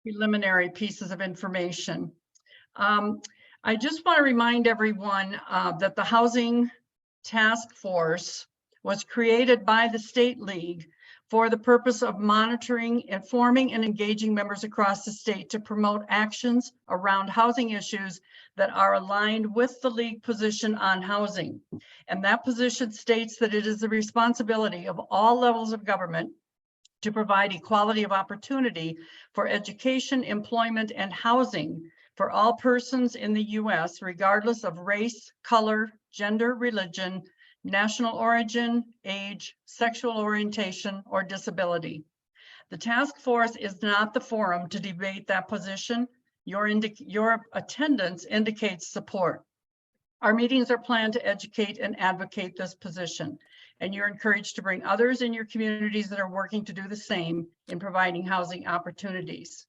preliminary pieces of information. I just want to remind everyone that the Housing Task Force was created by the State League for the purpose of monitoring, informing, and engaging members across the state to promote actions around housing issues that are aligned with the League position on housing. And that position states that it is the responsibility of all levels of government to provide equality of opportunity for education, employment, and housing for all persons in the U.S., regardless of race, color, gender, religion, national origin, age, sexual orientation, or disability. The task force is not the forum to debate that position. Your attendance indicates support. Our meetings are planned to educate and advocate this position, and you're encouraged to bring others in your communities that are working to do the same in providing housing opportunities.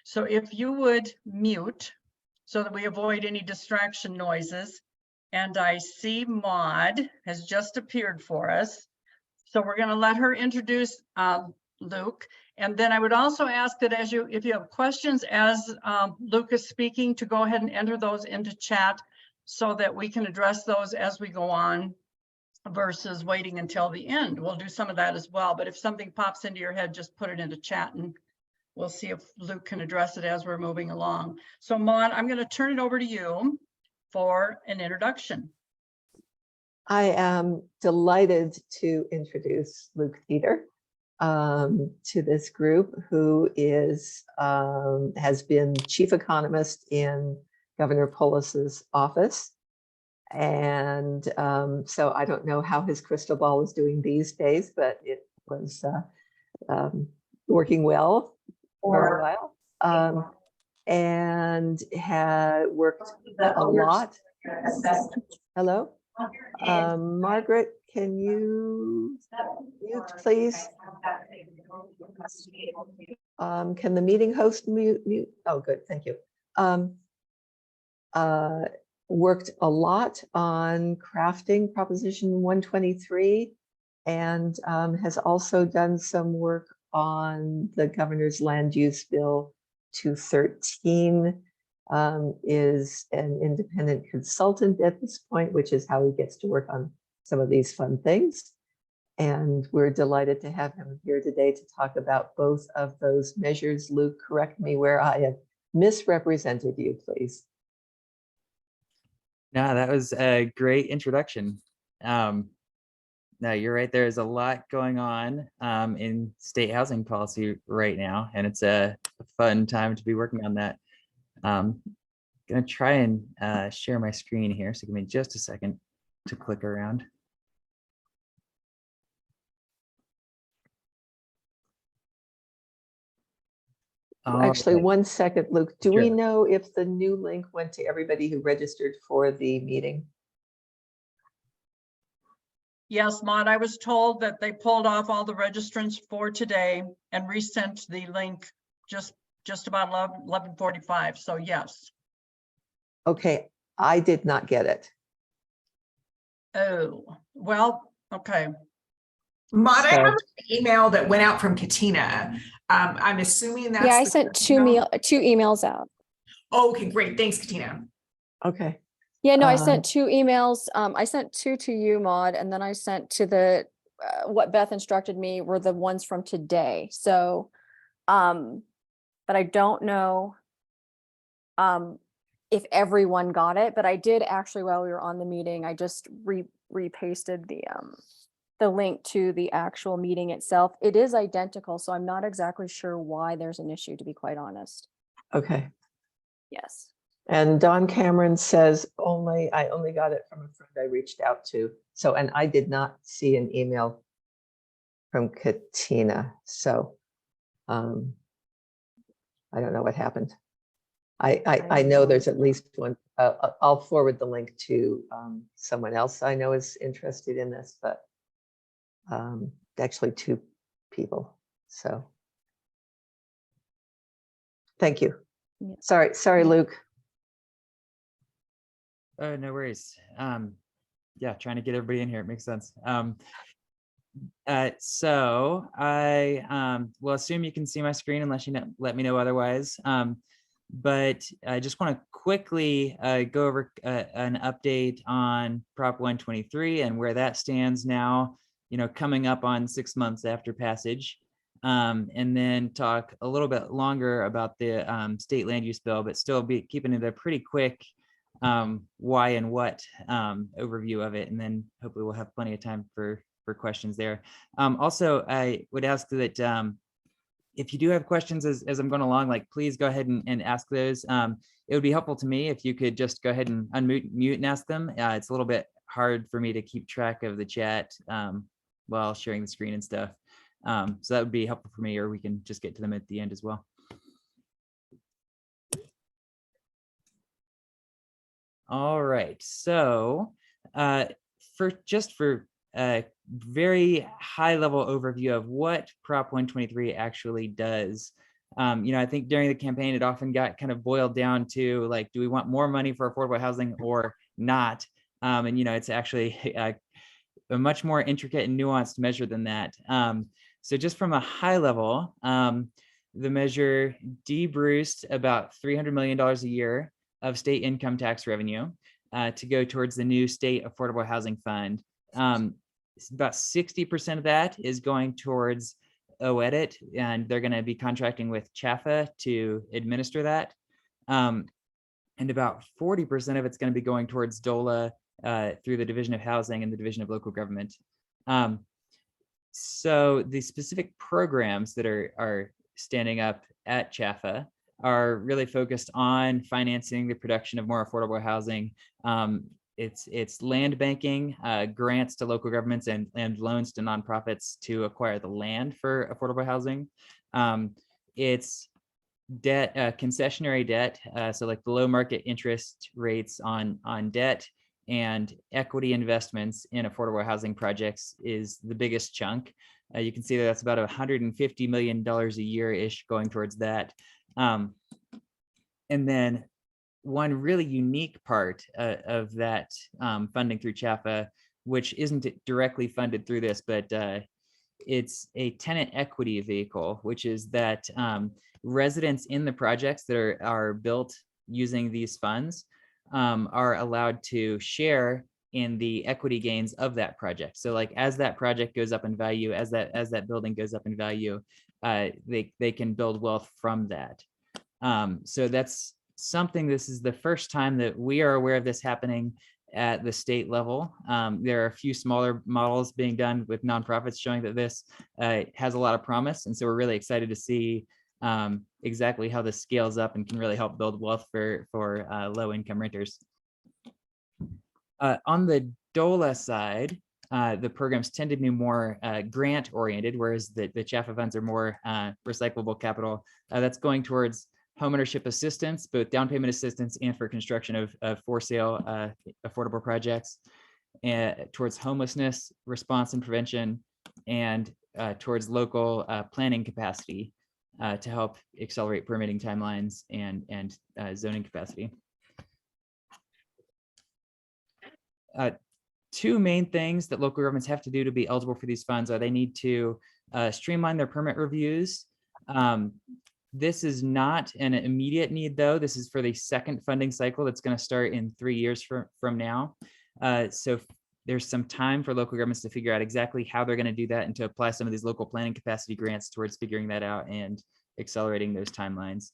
So if you would mute so that we avoid any distraction noises. And I see Maud has just appeared for us. So we're going to let her introduce Luke. And then I would also ask that if you have questions as Luke is speaking, to go ahead and enter those into chat so that we can address those as we go on versus waiting until the end. We'll do some of that as well. But if something pops into your head, just put it into chat and we'll see if Luke can address it as we're moving along. So Maud, I'm going to turn it over to you for an introduction. I am delighted to introduce Luke Theater to this group, who is has been chief economist in Governor Polis's office. And so I don't know how his crystal ball is doing these days, but it was working well for a while. And had worked a lot. Hello? Margaret, can you mute, please? Can the meeting host mute? Oh, good, thank you. Worked a lot on crafting Proposition 123 and has also done some work on the governor's land use bill 213, is an independent consultant at this point, which is how he gets to work on some of these fun things. And we're delighted to have him here today to talk about both of those measures. Luke, correct me where I have misrepresented you, please. No, that was a great introduction. No, you're right. There's a lot going on in state housing policy right now, and it's a fun time to be working on that. Gonna try and share my screen here, so give me just a second to click around. Actually, 1 second, Luke. Do Sure. we know if the new link went to everybody who registered for the meeting? Yes, Maud, I was told that they pulled off all the registrants for today and resent the link just about 11:45. So yes. Okay, I did not get it. Oh, well, okay. Maud, I have an email that went out from Katina. I'm assuming that's. Yeah, I sent two emails out. Oh, okay, great. Thanks, Katina. Okay. Yeah, no, I sent two emails. I sent two to you, Maud, and then I sent to the what Beth instructed me were the ones from today. So, but I don't know if everyone got it, but I did actually, while we were on the meeting, I just repasted the link to the actual meeting itself. It is identical, so I'm not exactly sure why there's an issue, to be quite honest. Okay. Yes. And Don Cameron says I only got it from a friend I reached out to. So, and I did not see an email from Katina. So I don't know what happened. I know there's at least one. I'll forward the link to someone else I know is interested in this, but actually two people. So thank you. Yeah. Sorry, Luke. Oh, no worries. Yeah, trying to get everybody in here. It makes sense. So I will assume you can see my screen unless you let me know otherwise. But I just want to quickly go over an update on Prop 123 and where that stands now, coming up on 6 months after passage. And then talk a little bit longer about the state land use bill, but still be keeping it a pretty quick why and what overview of it. And then hopefully we'll have plenty of time for questions there. Also, I would ask that if you do have questions as I'm going along, like please go ahead and ask those. It would be helpful to me if you could just go ahead and unmute and ask them. It's a little bit hard for me to keep track of the chat while sharing the screen and stuff. So that would be helpful for me, or we can just get to them at the end as well. All right, so for a very high level overview of what Prop 123 actually does. I think during the campaign, it often got kind of boiled down to like, do we want more money for affordable housing or not? And it's actually a much more intricate and nuanced measure than that. So just from a high level, the measure debruced about $300 million a year of state income tax revenue to go towards the new state affordable housing fund. About 60% of that is going towards OEDIT, and they're going to be contracting with CHFA to administer that. And about 40% of it's going to be going towards DOLA through the Division of Housing and the Division of Local Government. So the specific programs that are standing up at CHFA are really focused on financing the production of more affordable housing. It's land banking, grants to local governments, and loans to nonprofits to acquire the land for affordable housing. It's debt, concessionary debt, so like below market interest rates on debt, and equity investments in affordable housing projects is the biggest chunk. You can see that that's about $150 million a year-ish going towards that. And then one really unique part of that funding through CHFA, which isn't directly funded through this, but it's a tenant equity vehicle, which is that residents in the projects that are built using these funds are allowed to share in the equity gains of that project. So like as that project goes up in value, as that building goes up in value, they can build wealth from that. So that's something, this is the first time that we are aware of this happening at the state level. There are a few smaller models being done with nonprofits showing that this has a lot of promise. And so we're really excited to see exactly how this scales up and can really help build wealth for low income renters. On the DOLA side, the programs tend to be more grant oriented, whereas the CHFA funds are more recyclable capital. That's going towards homeownership assistance, both down payment assistance and for construction of for sale affordable projects, and towards homelessness response and prevention, and towards local planning capacity to help accelerate permitting timelines and zoning capacity. Two main things that local governments have to do to be eligible for these funds are they need to streamline their permit reviews. This is not an immediate need, though. This is for the second funding cycle that's going to start in 3 years from now. So there's some time for local governments to figure out exactly how they're going to do that and to apply some of these local planning capacity grants towards figuring that out and accelerating those timelines.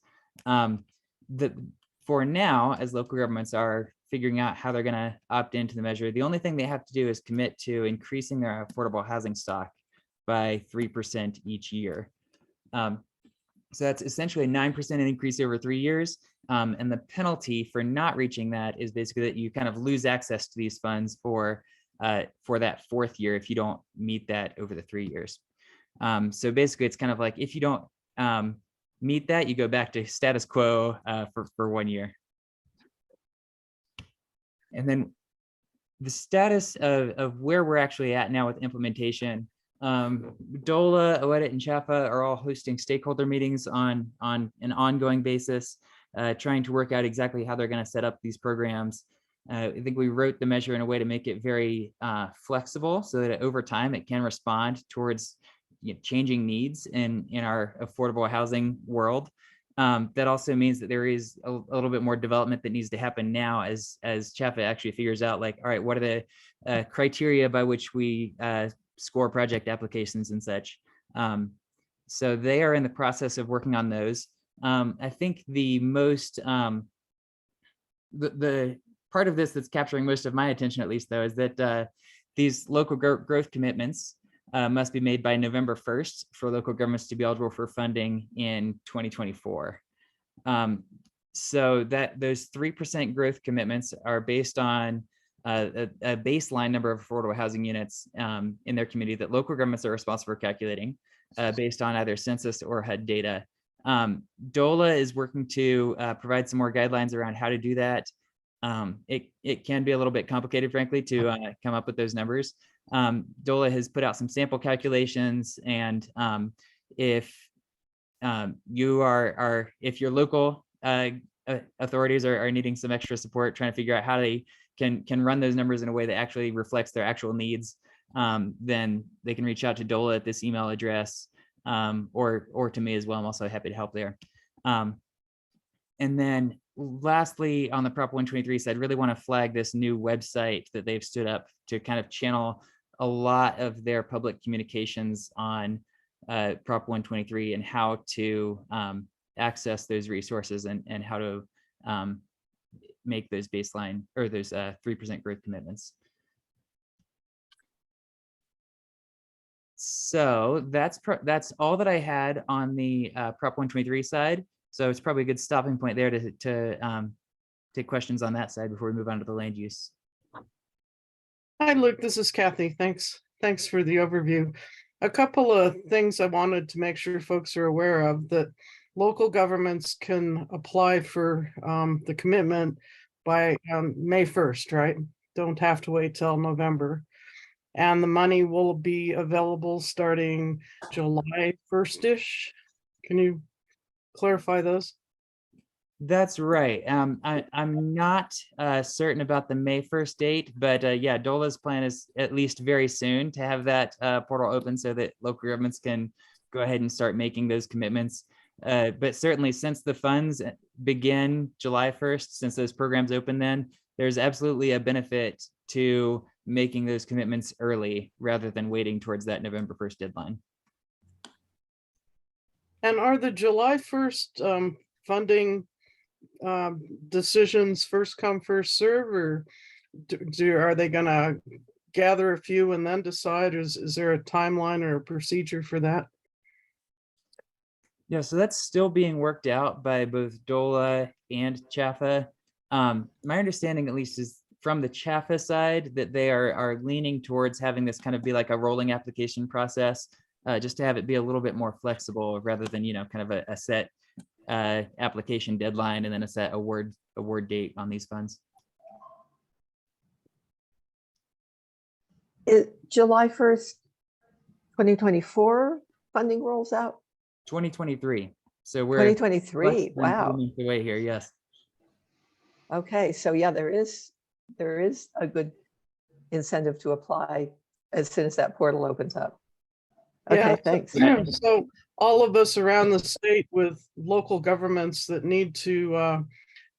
For now, as local governments are figuring out how they're going to opt into the measure, the only thing they have to do is commit to increasing their affordable housing stock by 3% each year. So that's essentially a 9% increase over 3 years. And the penalty for not reaching that is basically that you kind of lose access to these funds for that fourth year if you don't meet that over the 3 years. So basically, it's kind of like if you don't meet that, you go back to status quo for 1 year. And then the status of where we're actually at now with implementation. DOLA, OEDIT, and CHFA are all hosting stakeholder meetings on an ongoing basis, trying to work out exactly how they're going to set up these programs. I think we wrote the measure in a way to make it very flexible so that over time it can respond towards changing needs in our affordable housing world. That also means that there is a little bit more development that needs to happen now as CHFA actually figures out, like, all right, what are the criteria by which we score project applications and such. So they are in the process of working on those. I think the most, the part of this that's capturing most of my attention, at least, though, is that these local growth commitments must be made by November 1st for local governments to be eligible for funding in 2024. So that those 3% growth commitments are based on a baseline number of affordable housing units in their community that local governments are responsible for calculating based on either census or HUD data. DOLA is working to provide some more guidelines around how to do that. It can be a little bit complicated, frankly, to come up with those numbers. DOLA has put out some sample calculations, and if if your local authorities are needing some extra support trying to figure out how they can run those numbers in a way that actually reflects their actual needs, then they can reach out to DOLA at this email address, or to me as well. I'm also happy to help there. And then lastly, on the Prop 123 side, really want to flag this new website that they've stood up to kind of channel a lot of their public communications on Prop 123 and how to access those resources and how to make those baseline or those 3% growth commitments. So that's all that I had on the Prop 123 side. So it's probably a good stopping point there to take questions on that side before we move on to the land use. Hi, Luke. This is Kathy. Thanks for the overview. A couple of things I wanted to make sure folks are aware of: that local governments can apply for the commitment by May 1st, right? Don't have to wait till November. And the money will be available starting July 1st-ish. Can you clarify those? That's right. I'm not certain about the May 1st date, but yeah, DOLA's plan is at least very soon to have that portal open so that local governments can go ahead and start making those commitments. But certainly since the funds begin July 1st, since those programs open then, there's absolutely a benefit to making those commitments early rather than waiting towards that November 1st deadline. And are the July 1st funding decisions first come, first serve, or are they gonna gather a few and then decide? Is there a timeline or a procedure for that? Yeah, so that's still being worked out by both DOLA and CHFA. My understanding, at least, is from the CHFA side that they are leaning towards having this kind of be like a rolling application process, just to have it be a little bit more flexible rather than, kind of a set application deadline and then a set award date on these funds. July 1st, 2024 funding rolls out? 2023. So we're 2023. Wow. Away here, yes. Okay, so yeah, there is a good incentive to apply as soon as that portal opens up. Okay, Yeah, thanks. So all of us around the state with local governments that need to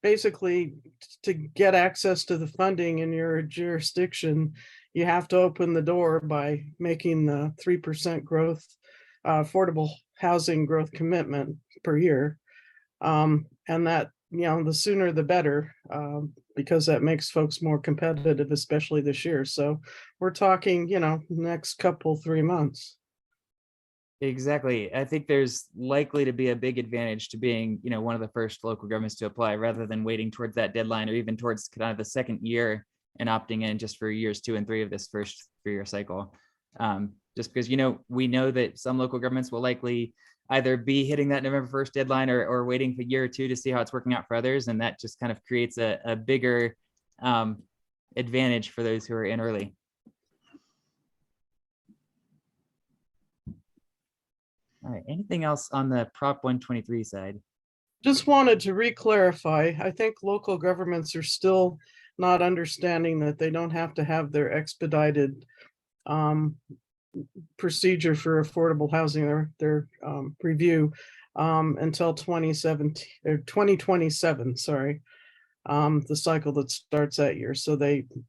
basically to get access to the funding in your jurisdiction, you have to open the door by making the 3% growth affordable housing growth commitment per year. And that, the sooner the better, because that makes folks more competitive, especially this year. So we're talking, next 3 months. Exactly. I think there's likely to be a big advantage to being, one of the first local governments to apply rather than waiting towards that deadline or even towards kind of the second year and opting in just for years 2 and 3 of this first 3-year cycle. Just because, we know that some local governments will likely either be hitting that November 1st deadline or waiting for a year or 2 to see how it's working out for others. And that just kind of creates a bigger advantage for those who are in early. All right, anything else on the Prop 123 side? Just wanted to re-clarify. I think local governments are still not understanding that they don't have to have their expedited procedure for affordable housing, their review until 2017 or 2027, sorry, the cycle that starts that year. So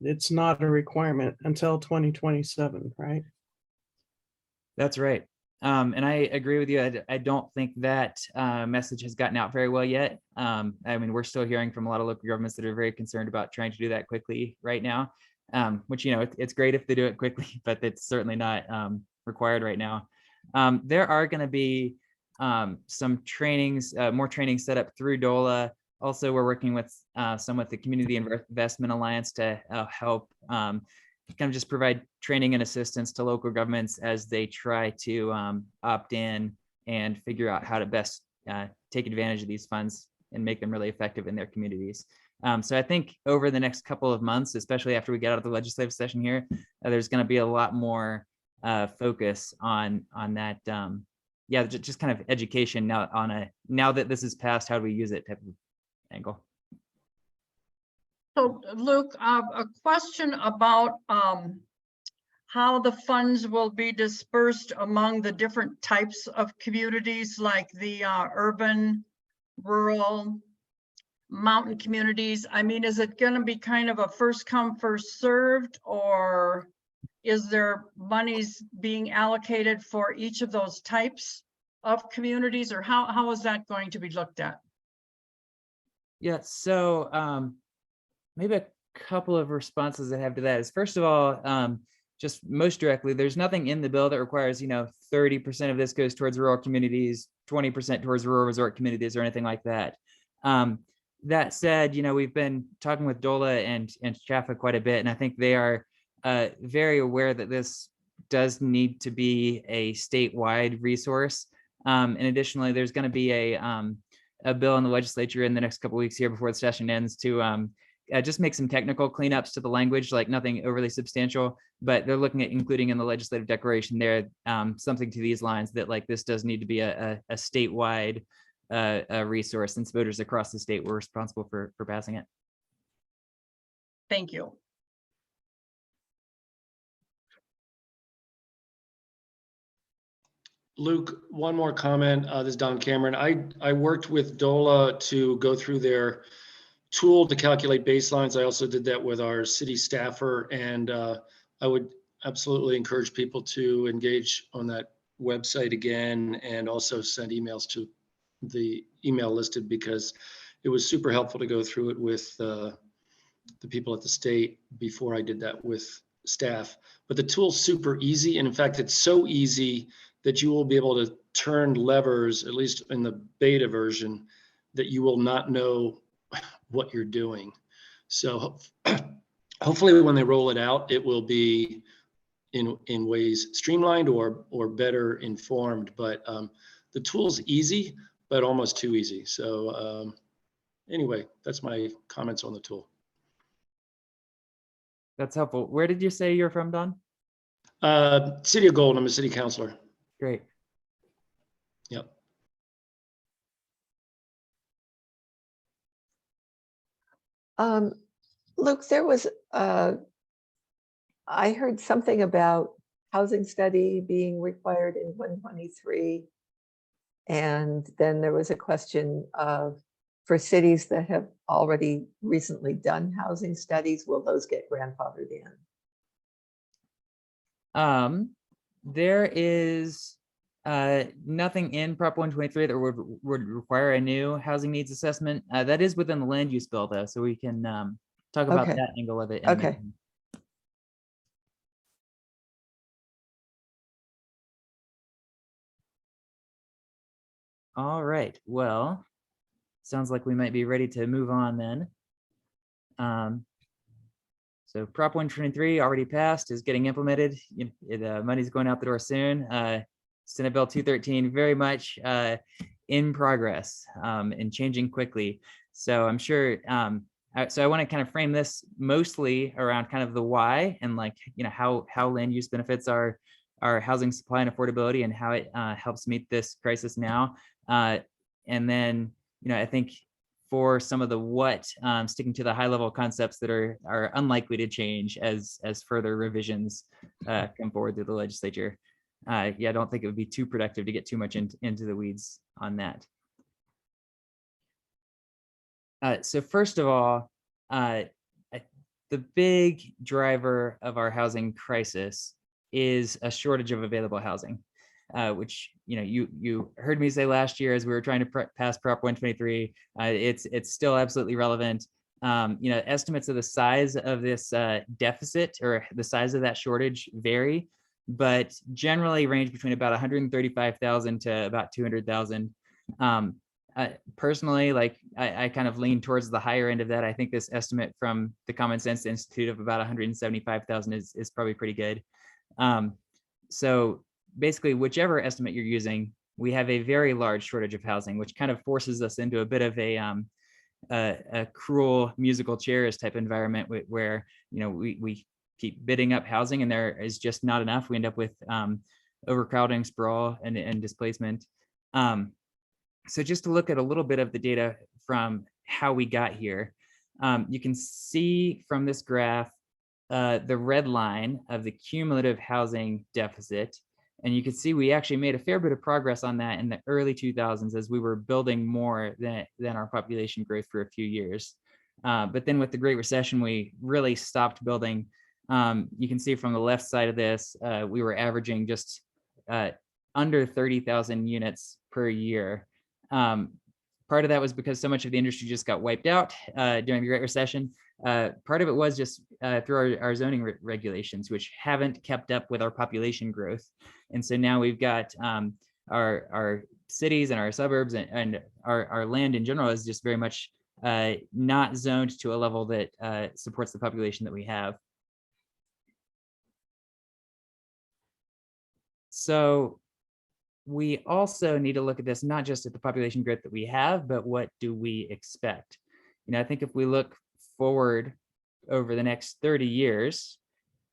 it's not a requirement until 2027, right? That's right. And I agree with you. I don't think that message has gotten out very well yet. I mean, we're still hearing from a lot of local governments that are very concerned about trying to do that quickly right now, which, it's great if they do it quickly, but it's certainly not required right now. There are going to be some trainings, more training set up through DOLA. Also, we're working with some with the Community Investment Alliance to help kind of just provide training and assistance to local governments as they try to opt in and figure out how to best take advantage of these funds and make them really effective in their communities. So I think over the next couple of months, especially after we get out of the legislative session here, there's going to be a lot more focus on that. Yeah, just kind of education now that this is passed, how do we use it type of angle. So Luke, a question about how the funds will be dispersed among the different types of communities, like the urban, rural, mountain communities. I mean, is it going to be kind of a first come, first served, or is there monies being allocated for each of those types of communities, or how is that going to be looked at? Yeah, so maybe a couple of responses I have to that is, first of all, just most directly, there's nothing in the bill that requires, 30% of this goes towards rural communities, 20% towards rural resort communities, or anything like that. That said, we've been talking with DOLA and CHFA quite a bit, and I think they are very aware that this does need to be a statewide resource. And additionally, there's going to be a bill in the legislature in the next couple of weeks here before the session ends to just make some technical cleanups to the language, like nothing overly substantial, but they're looking at including in the legislative declaration there something to these lines that like this does need to be a statewide resource, since voters across the state were responsible for passing it. Thank you. Luke, one more comment. This is Don Cameron. I worked with DOLA to go through their tool to calculate baselines. I also did that with our city staffer, and I would absolutely encourage people to engage on that website again, and also send emails to the email listed, because it was super helpful to go through it with the people at the state before I did that with staff. But the tool's super easy, and in fact, it's so easy that you will be able to turn levers, at least in the beta version, that you will not know what you're doing. So hopefully when they roll it out, it will be in ways streamlined or better informed. But the tool's easy, but almost too easy. So anyway, that's my comments on the tool. That's helpful. Where did you say you're from, Don? City of Golden, I'm a city councilor. Great. Yep. Luke, there was, I heard something about housing study being required in 123. And then there was a question of, for cities that have already recently done housing studies, will those get grandfathered in? There is nothing in Prop 123 that would require a new housing needs assessment. That is within the land use bill, though, so we can talk about Okay. that angle of it. in a Okay. minute. All right. Well, sounds like we might be ready to move on then. So Prop 123 already passed, is getting implemented. Money's going out the door soon. Senate Bill 213 very much in progress and changing quickly. So I'm sure. So I want to kind of frame this mostly around kind of the why and like how land use benefits our housing supply and affordability, and how it helps meet this crisis now. And then I think for some of the what, sticking to the high level concepts that are unlikely to change as further revisions come forward through the legislature. Yeah, I don't think it would be too productive to get too much into the weeds on that. So first of all, the big driver of our housing crisis is a shortage of available housing, which you heard me say last year as we were trying to pass Prop 123. It's still absolutely relevant. Estimates of the size of this deficit or the size of that shortage vary, but generally range between about 135,000 to about 200,000. Personally, like I kind of lean towards the higher end of that. I think this estimate from the Common Sense Institute of about 175,000 is probably pretty good. So basically, whichever estimate you're using, we have a very large shortage of housing, which kind of forces us into a bit of a cruel musical chairs type environment where we keep bidding up housing and there is just not enough. We end up with overcrowding, sprawl, and displacement. So just to look at a little bit of the data from how we got here, you can see from this graph the red line of the cumulative housing deficit. And you can see we actually made a fair bit of progress on that in the early 2000s as we were building more than our population growth for a few years. But then with the Great Recession, we really stopped building. You can see from the left side of this, we were averaging just under 30,000 units per year. Part of that was because so much of the industry just got wiped out during the Great Recession. Part of it was just through our zoning regulations, which haven't kept up with our population growth. And so now we've got our cities and our suburbs and our land in general is just very much not zoned to a level that supports the population that we have. So we also need to look at this, not just at the population growth that we have, but what do we expect? I think if we look forward over the next 30 years,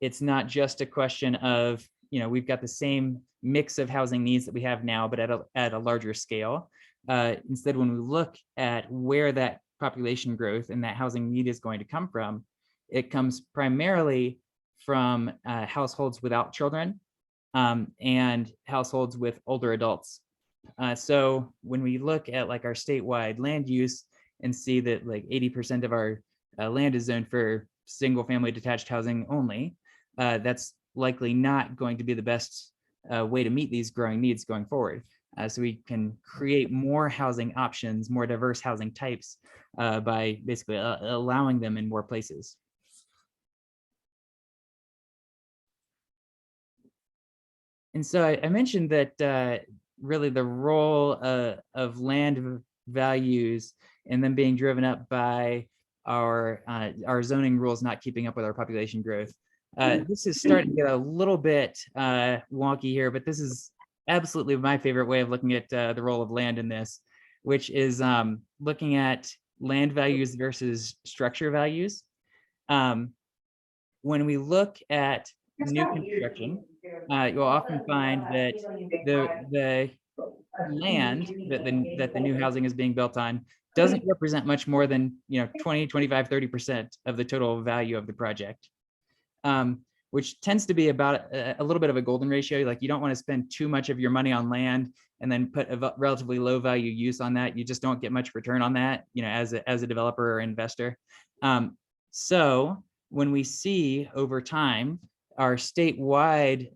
it's not just a question of, we've got the same mix of housing needs that we have now, but at a larger scale. Instead, when we look at where that population growth and that housing need is going to come from, it comes primarily from households without children, and households with older adults. So when we look at like our statewide land use and see that like 80% of our land is zoned for single family detached housing only, that's likely not going to be the best way to meet these growing needs going forward. So we can create more housing options, more diverse housing types by basically allowing them in more places. And so I mentioned that really the role of land values and them being driven up by our zoning rules not keeping up with our population growth. This is starting to get a little bit wonky here, but this is absolutely my favorite way of looking at the role of land in this, which is looking at land values versus structure values. When we look at new construction, you'll often find that the land that the new housing is being built on doesn't represent much more than 20, 25, 30% of the total value of the project, which tends to be about a little bit of a golden ratio. Like you don't want to spend too much of your money on land and then put a relatively low value use on that. You just don't get much return on that, as a developer or investor. So when we see over time our statewide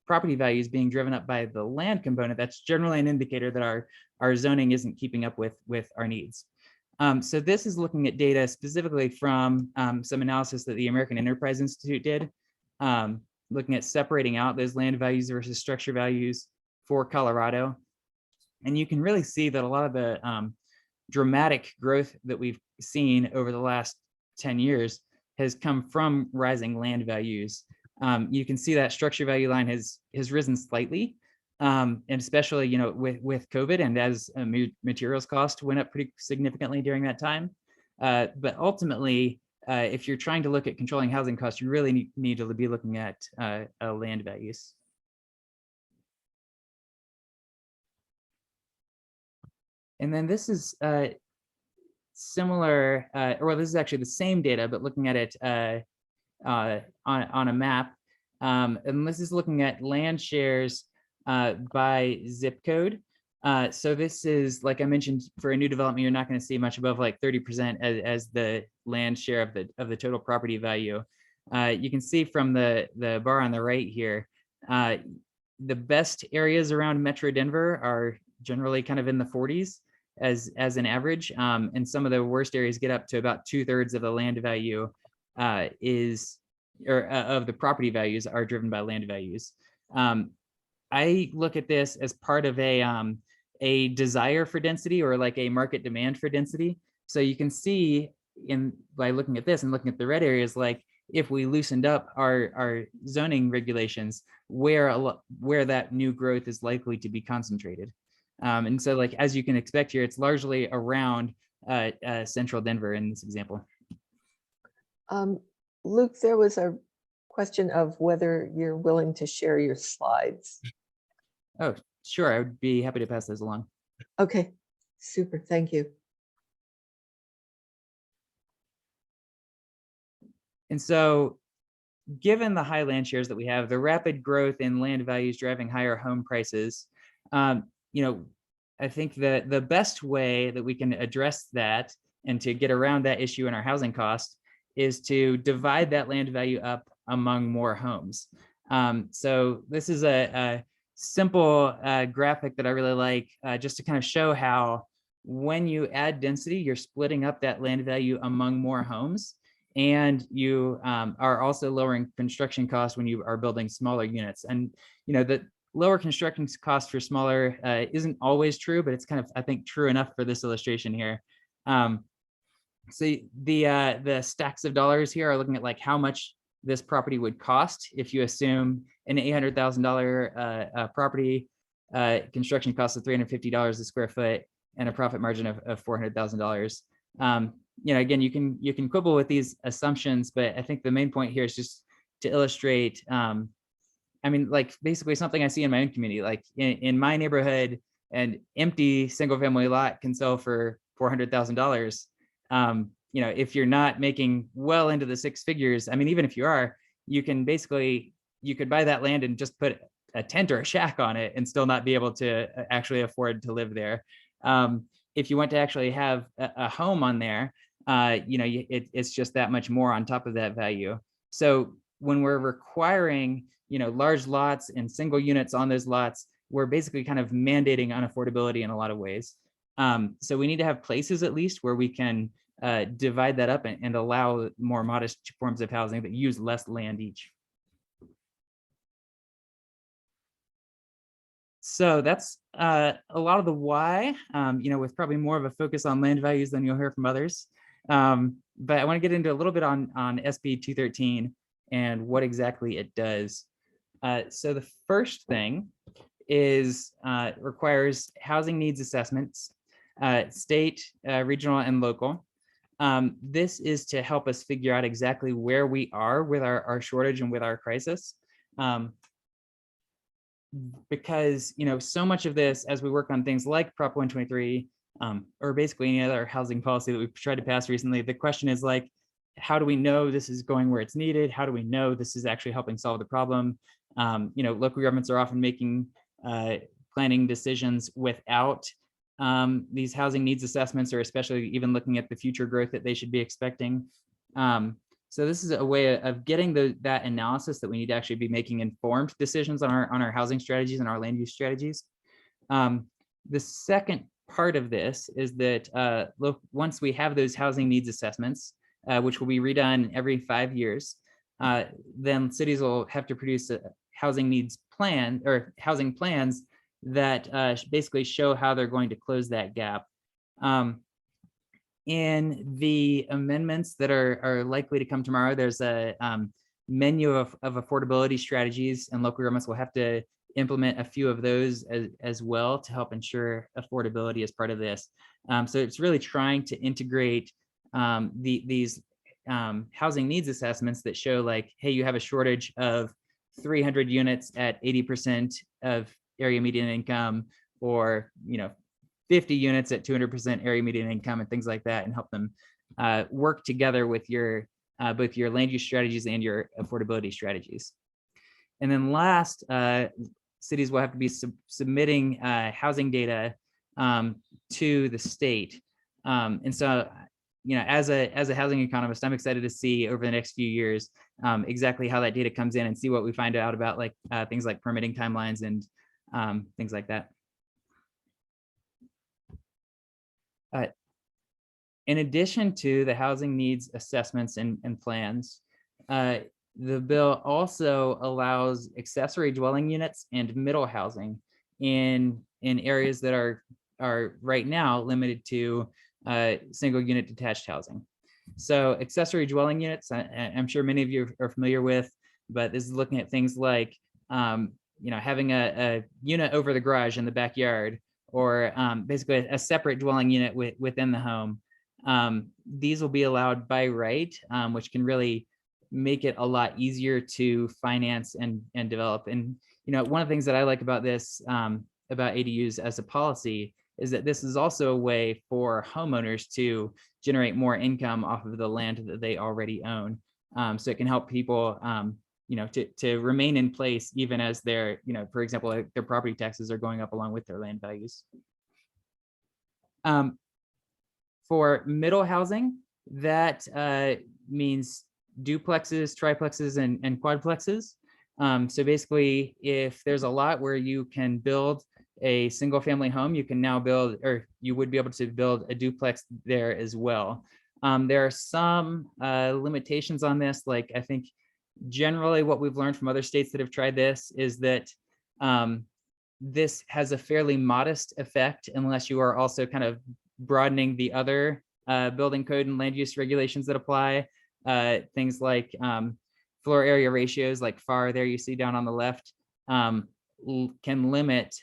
property values being driven up by the land component, that's generally an indicator that our zoning isn't keeping up with our needs. So this is looking at data specifically from some analysis that the American Enterprise Institute did, looking at separating out those land values versus structure values for Colorado. And you can really see that a lot of the dramatic growth that we've seen over the last 10 years has come from rising land values. You can see that structure value line has risen slightly, and especially with COVID and as materials cost went up pretty significantly during that time. But ultimately, if you're trying to look at controlling housing costs, you really need to be looking at land values. And then this is similar, or this is actually the same data, but looking at it on a map. And this is looking at land shares by zip code. So this is, like I mentioned, for a new development, you're not going to see much above like 30% as the land share of the total property value. You can see from the bar on the right here, the best areas around Metro Denver are generally kind of in the 40s as an average, and some of the worst areas get up to about 2/3 of the land value of the property values are driven by land values. I look at this as part of a desire for density, or like a market demand for density. So you can see by looking at this and looking at the red areas, like if we loosened up our zoning regulations, where that new growth is likely to be concentrated. And so, like, as you can expect here, it's largely around central Denver in this example. Luke, there was a question of whether you're willing to share your slides. Oh, sure. I would be happy to pass those along. Okay, super. Thank you. And so, given the high land shares that we have, the rapid growth in land values driving higher home prices, I think that the best way that we can address that and to get around that issue in our housing cost is to divide that land value up among more homes. So this is a simple graphic that I really like, just to kind of show how when you add density, you're splitting up that land value among more homes. And you are also lowering construction costs when you are building smaller units. And the lower construction costs for smaller isn't always true, but it's kind of, I think, true enough for this illustration here. So the stacks of dollars here are looking at like how much this property would cost if you assume an $800,000 property, construction cost of $350 a square foot, and a profit margin of $400,000. Again, you can quibble with these assumptions, but I think the main point here is just to illustrate, like basically something I see in my own community, like in my neighborhood, an empty single family lot can sell for $400,000. If you're not making well into the six figures, even if you are, you could buy that land and just put a tent or a shack on it and still not be able to actually afford to live there. If you want to actually have a home on there, it's just that much more on top of that value. So when we're requiring, large lots and single units on those lots, we're basically kind of mandating unaffordability in a lot of ways. So we need to have places at least where we can divide that up and allow more modest forms of housing that use less land each. So that's a lot of the why, with probably more of a focus on land values than you'll hear from others. But I want to get into a little bit on SB 213 and what exactly it does. So the first thing is requires housing needs assessments, state, regional, and local. This is to help us figure out exactly where we are with our shortage and with our crisis. Because so much of this, as we work on things like Prop 123, or basically any other housing policy that we've tried to pass recently, the question is like, how do we know this is going where it's needed? How do we know this is actually helping solve the problem? Local governments are often making planning decisions without these housing needs assessments, or especially even looking at the future growth that they should be expecting. So this is a way of getting that analysis that we need to actually be making informed decisions on our housing strategies and our land use strategies. The second part of this is that once we have those housing needs assessments, which will be redone every 5 years, then cities will have to produce a housing needs plan or housing plans that basically show how they're going to close that gap. In the amendments that are likely to come tomorrow, there's a menu of affordability strategies, and local governments will have to implement a few of those as well to help ensure affordability as part of this. So it's really trying to integrate these housing needs assessments that show like, hey, you have a shortage of 300 units at 80% of area median income, or 50 units at 200% area median income and things like that, and help them work together with your both your land use strategies and your affordability strategies. And then last, cities will have to be submitting housing data to the state. And so, you know, as a housing economist, I'm excited to see over the next few years exactly how that data comes in and see what we find out about, like things like permitting timelines and things like that. In addition to the housing needs assessments and plans, the bill also allows accessory dwelling units and middle housing in areas that are right now limited to single unit detached housing. So accessory dwelling units, I'm sure many of you are familiar with, but this is looking at things like you know, having a unit over the garage in the backyard, or basically a separate dwelling unit within the home. These will be allowed by right, which can really make it a lot easier to finance and develop. And, you know, one of the things that I like about this, about ADUs as a policy, is that this is also a way for homeowners to generate more income off of the land that they already own. So it can help people, you know, to remain in place even as their, you know, for example, like their property taxes are going up along with their land values. For middle housing, that means duplexes, triplexes, and quadplexes. So basically, if there's a lot where you can build a single family home, you can now build, or you would be able to build a duplex there as well. There are some limitations on this. Like, I think generally what we've learned from other states that have tried this is that this has a fairly modest effect unless you are also kind of broadening the other building code and land use regulations that apply. Things like floor area ratios, like FAR there you see down on the left, can limit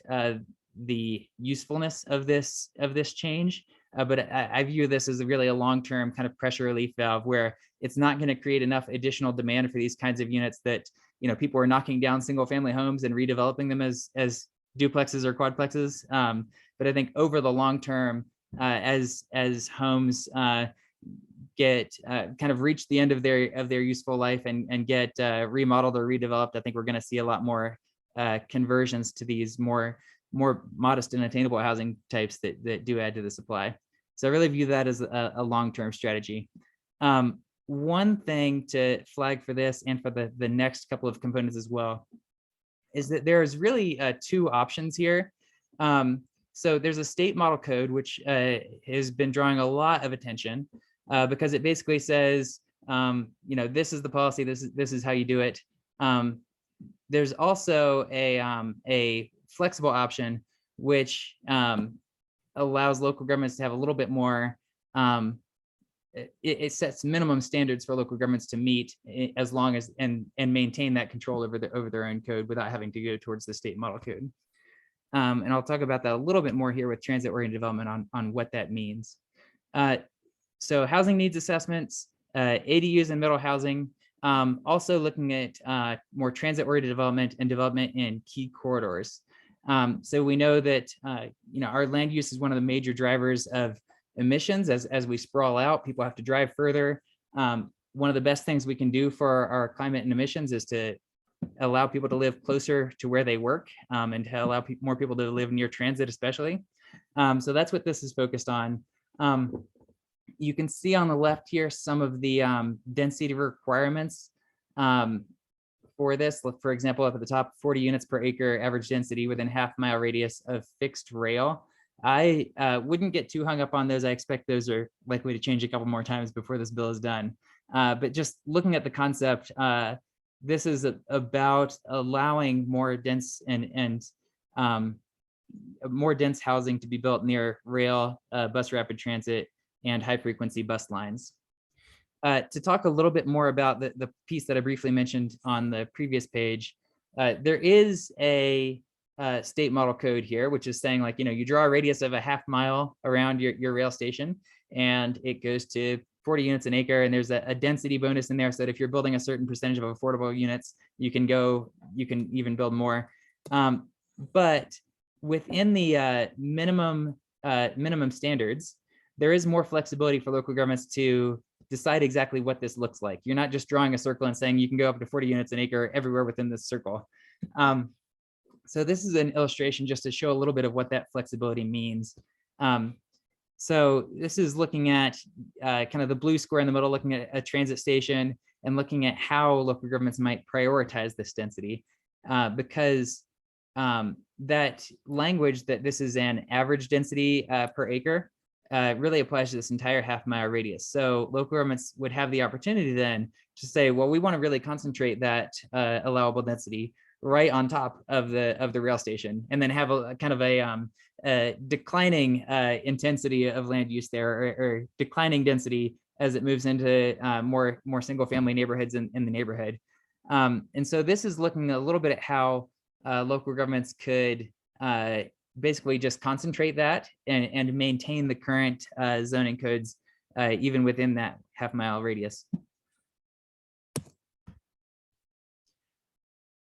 the usefulness of this change. But I view this as really a long-term kind of pressure relief valve, where it's not going to create enough additional demand for these kinds of units that, you know, people are knocking down single family homes and redeveloping them as duplexes or quadplexes. But I think over the long term, as homes get kind of reach the end of their useful life and get remodeled or redeveloped, I think we're going to see a lot more conversions to these more modest and attainable housing types that do add to the supply. So I really view that as a long-term strategy. One thing to flag for this and for the next couple of components as well is that there's really two options here. So there's a state model code, which has been drawing a lot of attention because it basically says, you know, this is the policy, this is how you do it. There's also a flexible option, which allows local governments to have a little bit more, it sets minimum standards for local governments to meet as long as and maintain that control over their own code without having to go towards the state model code. And I'll talk about that a little bit more here with transit-oriented development on what that means. So housing needs assessments, ADUs and middle housing, also looking at more transit-oriented development and development in key corridors. So we know that you know, our land use is one of the major drivers of emissions. As we sprawl out, people have to drive further. One of the best things we can do for our climate and emissions is to allow people to live closer to where they work, and to allow more people to live near transit, especially. So that's what this is focused on. You can see on the left here some of the density requirements for this. For example, up at the top, 40 units per acre average density within half-mile radius of fixed rail. I wouldn't get too hung up on those. I expect those are likely to change a couple more times before this bill is done. But just looking at the concept, this is about allowing more dense and more dense housing to be built near rail, bus rapid transit, and high frequency bus lines. To talk a little bit more about the piece that I briefly mentioned on the previous page, there is a state model code here, which is saying, like, you know, you draw a radius of a half mile around your rail station, and it goes to 40 units an acre, and there's a density bonus in there, so that if you're building a certain percentage of affordable units, you can even build more. But within the minimum minimum standards, there is more flexibility for local governments to decide exactly what this looks like. You're not just drawing a circle and saying you can go up to 40 units an acre everywhere within this circle. So this is an illustration just to show a little bit of what that flexibility means. So this is looking at kind of the blue square in the middle, looking at a transit station and looking at how local governments might prioritize this density, because that language that this is an average density per acre really applies to this entire half-mile radius. So local governments would have the opportunity then to say, well, we want to really concentrate that allowable density right on top of the rail station, and then have a kind of a declining intensity of land use there, or declining density as it moves into more single-family neighborhoods in the neighborhood. And so this is looking a little bit at how local governments could basically just concentrate that and maintain the current zoning codes even within that half-mile radius.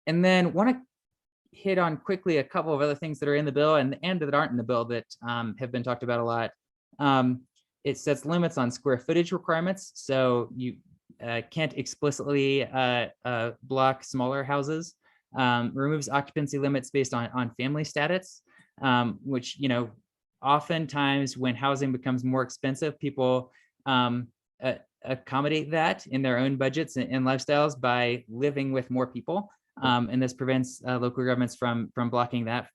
And then want to hit on quickly a couple of other things that are in the bill and that aren't in the bill that have been talked about a lot. It sets limits on square footage requirements. So you can't explicitly block smaller houses. Removes occupancy limits based on family status, which, you know, oftentimes when housing becomes more expensive, people accommodate that in their own budgets and lifestyles by living with more people. And this prevents local governments from blocking that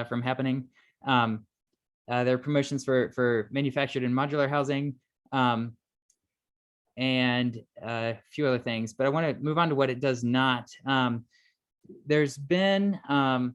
from happening. There are promotions for manufactured and modular housing, and a few other things, but I want to move on to what it does not. There's been a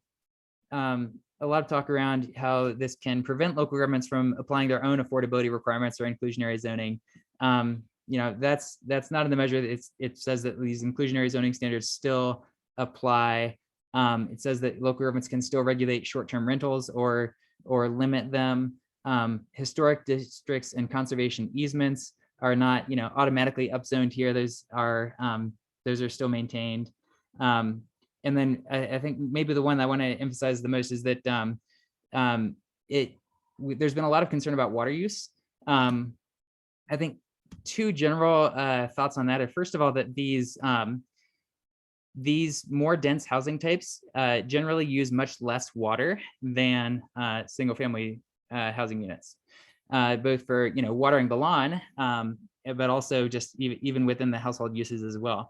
lot of talk around how this can prevent local governments from applying their own affordability requirements or inclusionary zoning. You know, that's not in the measure. It says that these inclusionary zoning standards still apply. It says that local governments can still regulate short-term rentals or limit them. Historic districts and conservation easements are not, you know, automatically upzoned here. Those are still maintained. And then I think maybe the one I want to emphasize the most is that there's been a lot of concern about water use. I think two general thoughts on that are, first of all, that these more dense housing types generally use much less water than single family housing units, both for, you know, watering the lawn, but also just even within the household uses as well.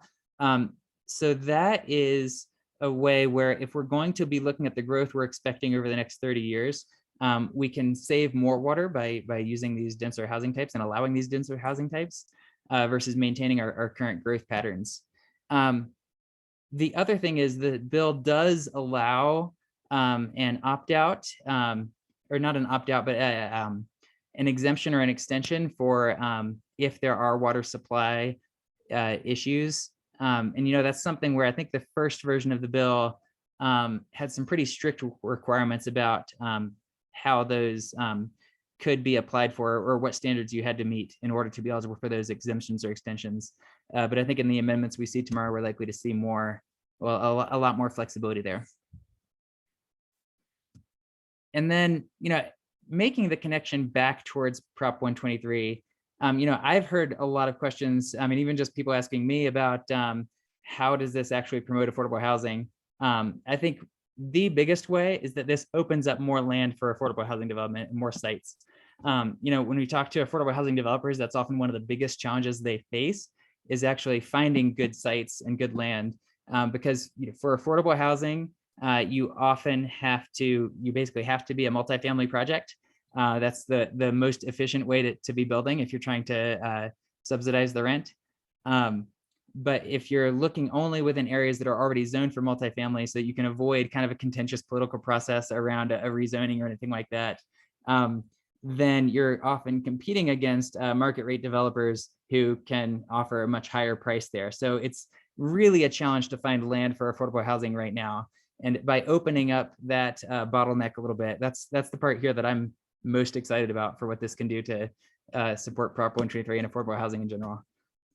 So that is a way where if we're going to be looking at the growth we're expecting over the next 30 years, we can save more water by using these denser housing types and allowing these denser housing types versus maintaining our current growth patterns. The other thing is the bill does allow an opt-out, or not an opt-out, but an exemption or an extension for if there are water supply issues. And, you know, that's something where I think the first version of the bill had some pretty strict requirements about how those could be applied for, or what standards you had to meet in order to be eligible for those exemptions or extensions. But I think in the amendments we see tomorrow, we're likely to see more, well, a lot more flexibility there. And then, you know, making the connection back towards Prop 123, you know, I've heard a lot of questions. I mean, even just people asking me about how does this actually promote affordable housing? I think the biggest way is that this opens up more land for affordable housing development and more sites. You know, when we talk to affordable housing developers, that's often one of the biggest challenges they face, is actually finding good sites and good land, because, you know, for affordable housing, you basically have to be a multifamily project. That's the most efficient way to be building if you're trying to subsidize the rent. But if you're looking only within areas that are already zoned for multifamily, so that you can avoid kind of a contentious political process around a rezoning or anything like that, then you're often competing against market rate developers who can offer a much higher price there. So it's really a challenge to find land for affordable housing right now. And by opening up that bottleneck a little bit, that's the part here that I'm most excited about for what this can do to support Prop 123 and affordable housing in general.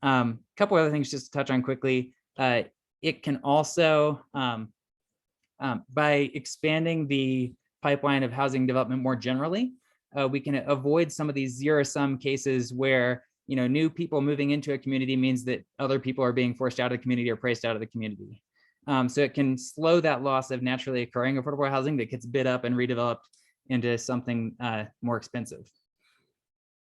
A couple other things just to touch on quickly. It can also, by expanding the pipeline of housing development more generally, we can avoid some of these zero-sum cases where, you know, new people moving into a community means that other people are being forced out of the community or priced out of the community. So it can slow that loss of naturally occurring affordable housing that gets bid up and redeveloped into something more expensive.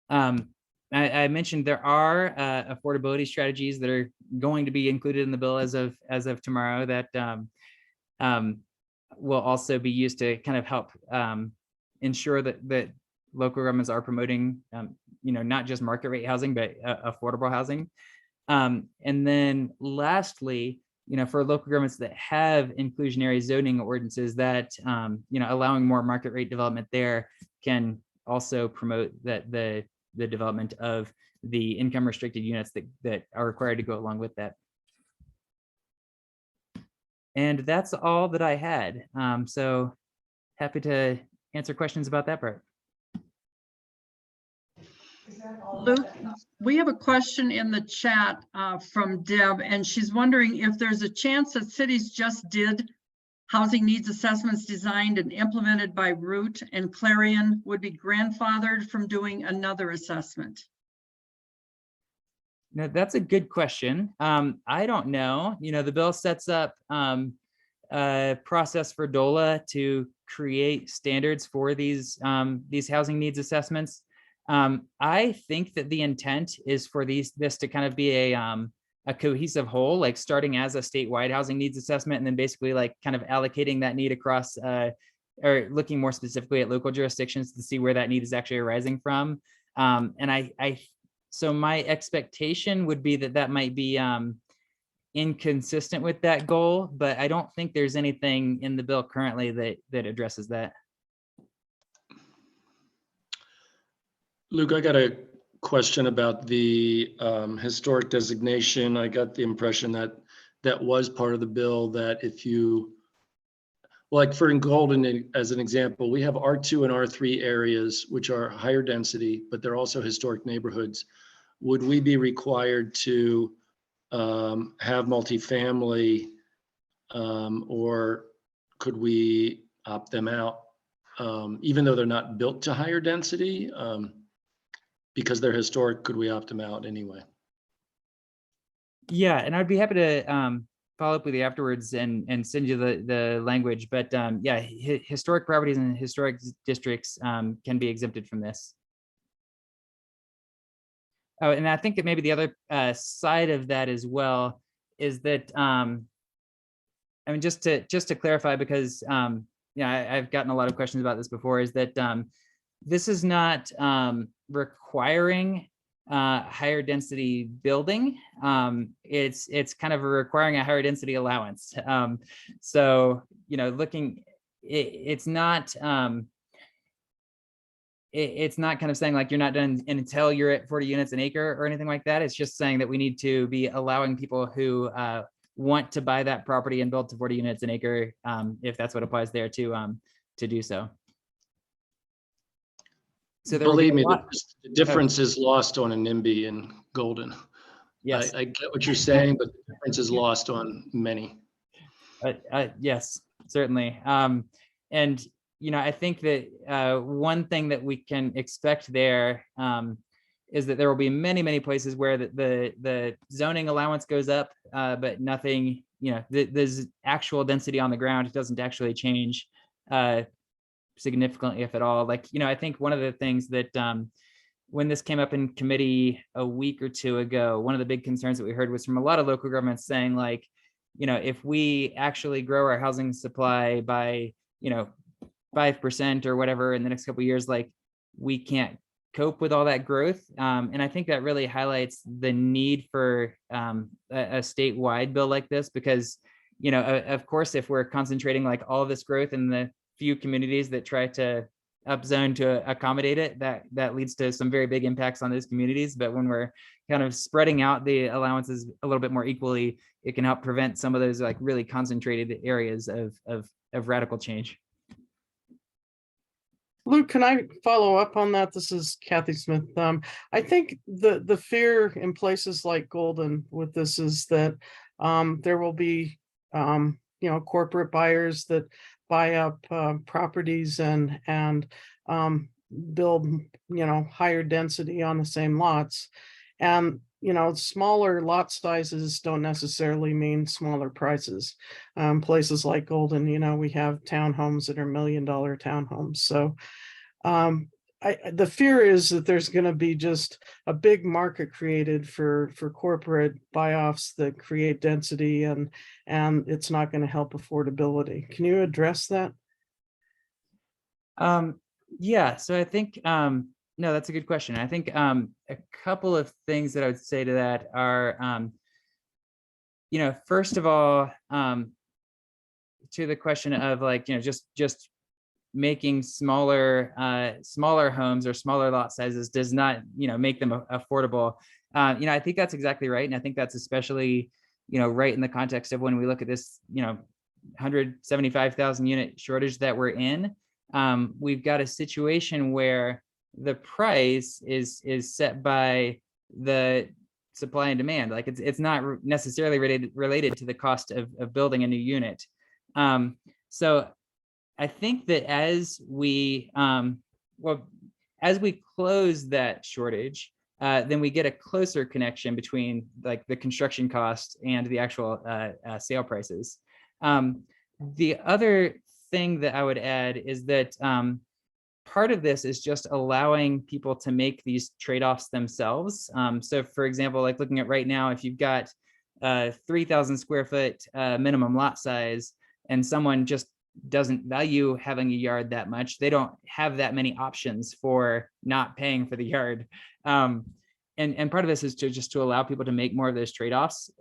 I mentioned there are affordability strategies that are going to be included in the bill as of tomorrow that will also be used to kind of help ensure that local governments are promoting, you know, not just market rate housing, but affordable housing. And then lastly, you know, for local governments that have inclusionary zoning ordinances that, you know, allowing more market rate development there can also promote that the development of the income restricted units that are required to go along with that. And that's all that I had. So happy to answer questions about that part. Luke, we have a question in the chat from Deb, and she's wondering if there's a chance that cities just did housing needs assessments designed and implemented by Root and Clarion would be grandfathered from doing another assessment. Now, that's a good question. I don't know. You know, the bill sets up a process for DOLA to create standards for these housing needs assessments. I think that the intent is for this to kind of be a cohesive whole, like starting as a statewide housing needs assessment, and then basically like kind of allocating that need across or looking more specifically at local jurisdictions to see where that need is actually arising from. And so my expectation would be that might be inconsistent with that goal, but I don't think there's anything in the bill currently that addresses that. Luke, I got a question about the historic designation. I got the impression that that was part of the bill, that if you, like for in Golden, as an example, we have R2 and R3 areas, which are higher density, but they're also historic neighborhoods. Would we be required to have multifamily, or could we opt them out, even though they're not built to higher density? Because they're historic, could we opt them out anyway? Yeah, and I'd be happy to follow up with you afterwards and send you the language. But yeah, historic properties and historic districts can be exempted from this. Oh, and I think that maybe the other side of that as well is that I mean, just to clarify, because yeah, I've gotten a lot of questions about this before, is that this is not requiring higher density building. It's kind of requiring a higher density allowance. So, you know, it's not it's not kind of saying like you're not done until you're at 40 units an acre or anything like that. It's just saying that we need to be allowing people who want to buy that property and build to 40 units an acre, if that's what applies there, to do so. So there Believe me, the difference is lost on a NIMBY and Golden. Yes, I get what you're saying, but the difference is lost on many. yes, certainly. And you know, I think that one thing that we can expect there is that there will be many places where the zoning allowance goes up, but nothing, you know, the actual density on the ground doesn't actually change significantly, if at all. Like, you know, I think one of the things that when this came up in committee a week or two ago, one of the big concerns that we heard was from a lot of local governments saying, like, you know, if we actually grow our housing supply by, you know, 5% or whatever in the next couple of years, like, we can't cope with all that growth. And I think that really highlights the need for a statewide bill like this, because, you know, of course, if we're concentrating like all of this growth in the few communities that try to upzone to accommodate it, that leads to some very big impacts on those communities. But when we're kind of spreading out the allowances a little bit more equally, it can help prevent some of those like really concentrated areas of radical change. Luke, can I follow up on that? This is Kathy Smith. I think the fear in places like Golden with this is that there will be, you know, corporate buyers that buy up properties and build, higher density on the same lots. And, smaller lot sizes don't necessarily mean smaller prices. Places like Golden, we have townhomes that are $1 million townhomes. So the fear is that there's going to be just a big market created for corporate buy-offs that create density, and it's not going to help affordability. Can you address that? Yeah, so I think no, that's a good question. I think a couple of things that I would say to that are first of all, to the question of like, just making smaller homes or smaller lot sizes does not make them affordable. I think that's exactly right, and I think that's especially right in the context of when we look at this 175,000 unit shortage that we're in. We've got a situation where the price is set by the supply and demand. Like it's not necessarily related to the cost of building a new unit. So I think that as we close that shortage, then we get a closer connection between like the construction cost and the actual sale prices. The other thing that I would add is that part of this is just allowing people to make these trade-offs themselves. So for example, like looking at right now, if you've got 3,000 square foot minimum lot size and someone just doesn't value having a yard that much, they don't have that many options for not paying for the yard. And part of this is to allow people to make more of those trade-offs.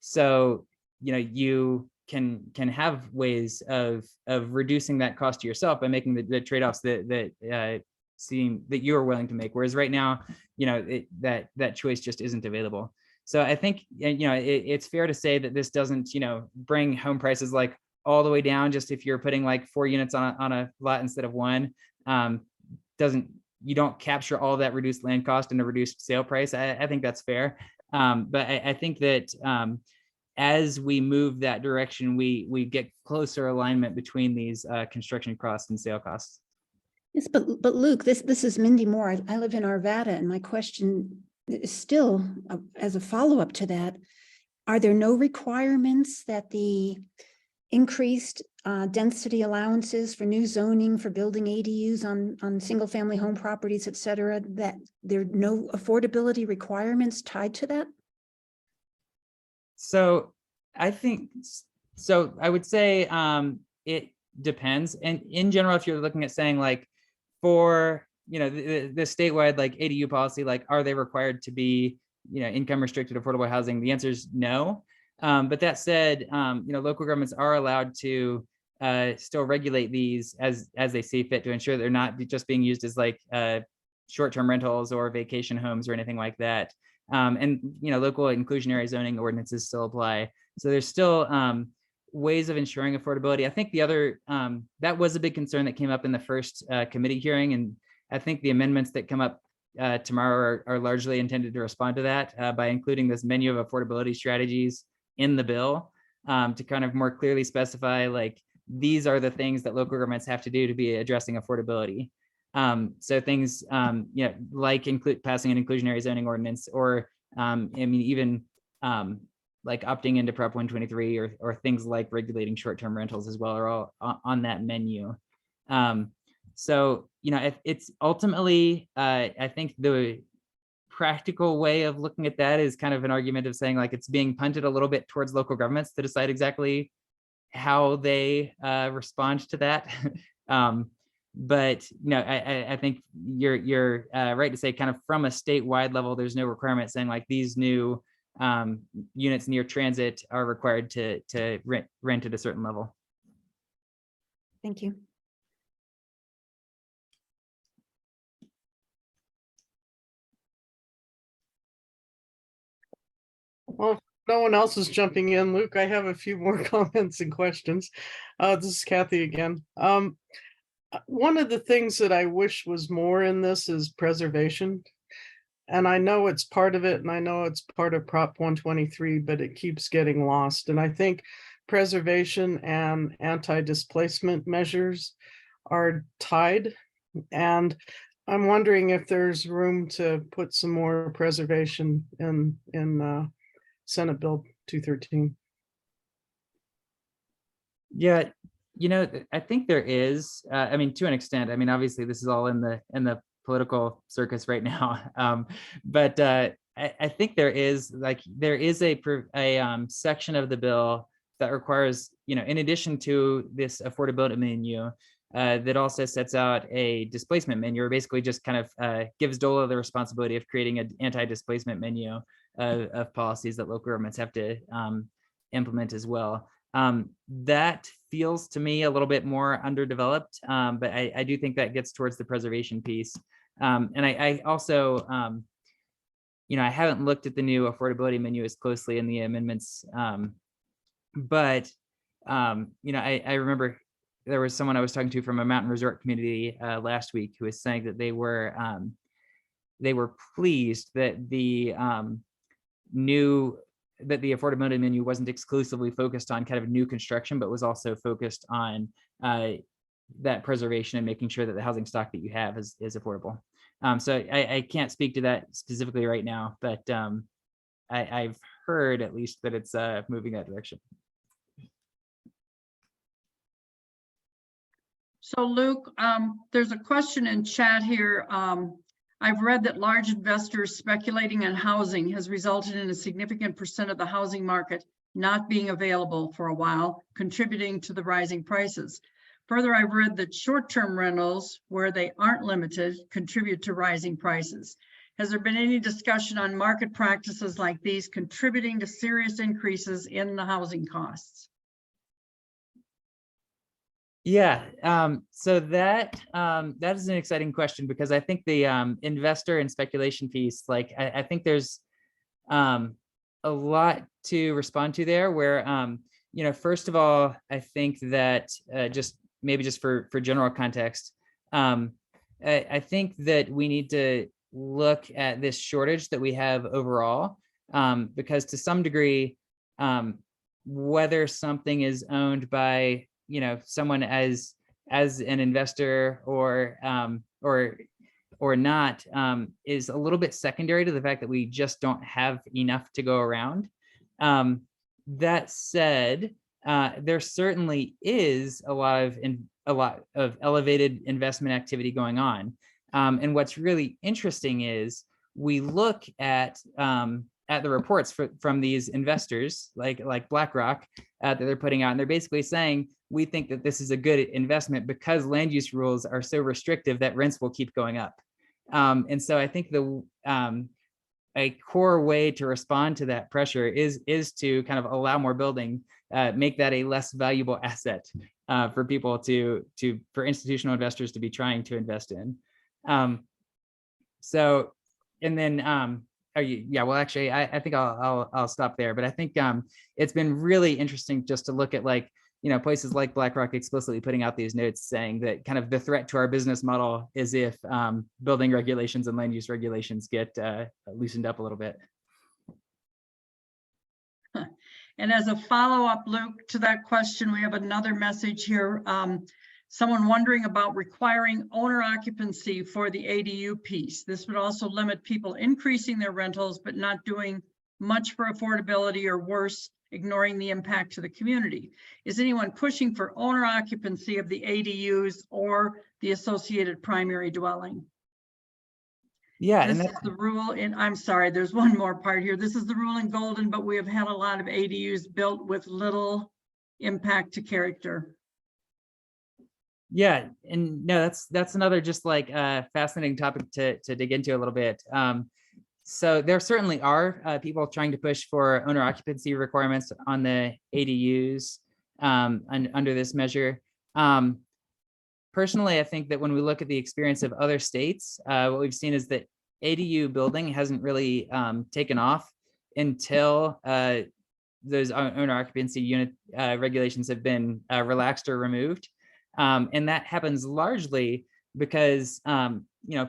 So you can have ways of reducing that cost to yourself by making the trade-offs that seem that you are willing to make. Whereas right now, that choice just isn't available. So I think it's fair to say that this doesn't bring home prices like all the way down. Just if you're putting like 4 units on a lot instead of 1, you don't capture all that reduced land cost and a reduced sale price. I think that's fair. But I think that as we move that direction, we get closer alignment between these construction costs and sale costs. Yes, but Luke, this is Mindy Moore. I live in Arvada, and my question is still, as a follow-up to that, are there no requirements that the increased density allowances for new zoning for building ADUs on single-family home properties, et cetera, that there are no affordability requirements tied to that? So I think, so I would say it depends. And in general, if you're looking at saying like for, the statewide like ADU policy, like are they required to be, income restricted affordable housing? The answer is no. But that said, local governments are allowed to still regulate these as they see fit to ensure they're not just being used as like short-term rentals or vacation homes or anything like that. And local inclusionary zoning ordinances still apply. So there's still ways of ensuring affordability. I think the other that was a big concern that came up in the first committee hearing, and I think the amendments that come up tomorrow are largely intended to respond to that by including this menu of affordability strategies in the bill to kind of more clearly specify like these are the things that local governments have to do to be addressing affordability. So things like passing an inclusionary zoning ordinance, or even like opting into Prop 123 or things like regulating short-term rentals as well are all on that menu. So it's ultimately I think the practical way of looking at that is kind of an argument of saying like it's being punted a little bit towards local governments to decide exactly how they respond to that. But I think you're right to say kind of from a statewide level, there's no requirement saying like these new units near transit are required to rent at a certain level. Thank you. Well, if no one else is jumping in, Luke, I have a few more comments and questions. This is Kathy again. One of the things that I wish was more in this is preservation. And I know it's part of it, and I know it's part of Prop 123, but it keeps getting lost. And I think preservation and anti-displacement measures are tied And I'm wondering if there's room to put some more preservation in Senate Bill 213. Yeah, I think there is. I mean, to an extent. I mean, obviously, this is all in the political circus right now. But I think there is a section of the bill that requires, in addition to this affordability menu, that also sets out a displacement menu, or basically just kind of gives DOLA the responsibility of creating an anti-displacement menu of policies that local governments have to implement as well. That feels to me a little bit more underdeveloped, but I do think that gets towards the preservation piece. And I also, I haven't looked at the new affordability menu as closely in the amendments, but I remember there was someone I was talking to from a mountain resort community last week who was saying that they were pleased that the affordability menu wasn't exclusively focused on kind of new construction, but was also focused on that preservation and making sure that the housing stock that you have is affordable. So I can't speak to that specifically right now, but I've heard at least that it's moving that direction. So Luke, there's a question in chat here. I've read that large investors speculating on housing has resulted in a significant percent of the housing market not being available for a while, contributing to the rising prices. Further, I've read that short-term rentals, where they aren't limited, contribute to rising prices. Has there been any discussion on market practices like these contributing to serious increases in the housing costs? Yeah, so that is an exciting question, because I think the investor and speculation piece, like I think there's a lot to respond to there, where first of all, I think that just for general context, I think that we need to look at this shortage that we have overall, because to some degree, whether something is owned by someone as an investor or not, is a little bit secondary to the fact that we just don't have enough to go around. That said, there certainly is a lot of elevated investment activity going on. And what's really interesting is we look at the reports from these investors like BlackRock that they're putting out, and they're basically saying, we think that this is a good investment because land use rules are so restrictive that rents will keep going up. And so I think a core way to respond to that pressure is to kind of allow more building, make that a less valuable asset for people for institutional investors to be trying to invest in. So, and then, yeah, well, actually, I think I'll stop there. But I think it's been really interesting just to look at places like BlackRock explicitly putting out these notes saying that kind of the threat to our business model is if building regulations and land use regulations get loosened up a little bit. And as a follow-up, Luke, to that question, we have another message here. Someone wondering about requiring owner occupancy for the ADU piece. This would also limit people increasing their rentals, but not doing much for affordability, or worse, ignoring the impact to the community. Is anyone pushing for owner occupancy of the ADUs or the associated primary dwelling? Yeah, this is the rule in, I'm sorry, there's one more part here. This is the rule in Golden, but we have had a lot of ADUs built with little impact to character. Yeah, and no, that's another just fascinating topic to dig into a little bit. So there certainly are people trying to push for owner occupancy requirements on the ADUs under this measure. Personally, I think that when we look at the experience of other states, what we've seen is that ADU building hasn't really taken off until those owner occupancy unit regulations have been relaxed or removed. And that happens largely because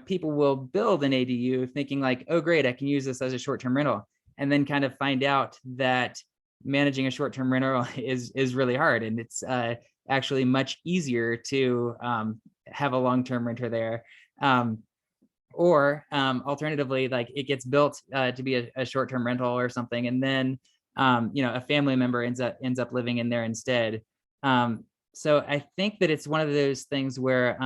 people will build an ADU thinking like, oh, great, I can use this as a short-term rental, and then kind of find out that managing a short-term rental is really hard, and it's actually much easier to have a long-term renter there. Or alternatively, like it gets built to be a short-term rental or something, and then a family member ends up living in there instead. So I think that it's one of those things where